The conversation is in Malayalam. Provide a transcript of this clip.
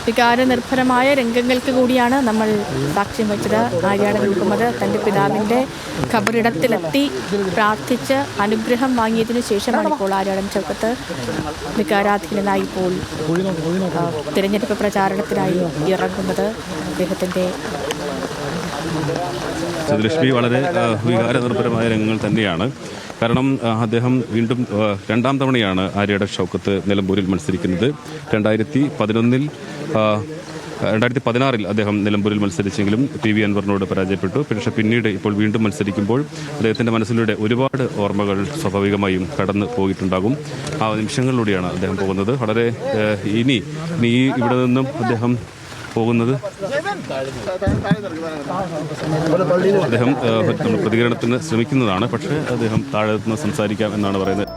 വികാരനിർഭരമായ രംഗങ്ങൾക്ക് കൂടിയാണ് നമ്മൾ സാക്ഷ്യം വച്ചത്. ആര്യാടൻ മുഹമ്മദ് തൻ്റെ പിതാവിൻ്റെ ഖബറിടത്തിലെത്തി പ്രാർത്ഥിച്ച് അനുഗ്രഹം വാങ്ങിയതിനു ശേഷമാണ് ഇപ്പോൾ ആര്യാടൻ ഷൗക്കത്ത് വികാരാധീനനായി ഇപ്പോൾ തിരഞ്ഞെടുപ്പ് പ്രചാരണത്തിനായി ഇറങ്ങുന്നത്. അദ്ദേഹത്തിൻ്റെ ലക്ഷ്മി വളരെ വികാരനിർഭരമായ രംഗങ്ങൾ തന്നെയാണ്. കാരണം അദ്ദേഹം വീണ്ടും രണ്ടാം തവണയാണ് ആര്യാടൻ ഷൗക്കത്ത് നിലമ്പൂരിൽ മത്സരിക്കുന്നത്. 2016 അദ്ദേഹം നിലമ്പൂരിൽ മത്സരിച്ചെങ്കിലും PV അൻവറിനോട് പരാജയപ്പെട്ടു. പക്ഷേ പിന്നീട് ഇപ്പോൾ വീണ്ടും മത്സരിക്കുമ്പോൾ അദ്ദേഹത്തിൻ്റെ മനസ്സിലൂടെ ഒരുപാട് ഓർമ്മകൾ സ്വാഭാവികമായും കടന്നു പോയിട്ടുണ്ടാകും. ആ നിമിഷങ്ങളിലൂടെയാണ് അദ്ദേഹം പോകുന്നത്. വളരെ ഇനി ഇവിടെ നിന്നും അദ്ദേഹം പോകുന്നത് അദ്ദേഹം പ്രതികരണത്തിന് ശ്രമിക്കുന്നതാണ്. പക്ഷേ അദ്ദേഹം താഴെ നിന്ന് സംസാരിക്കാം എന്നാണ് പറയുന്നത്.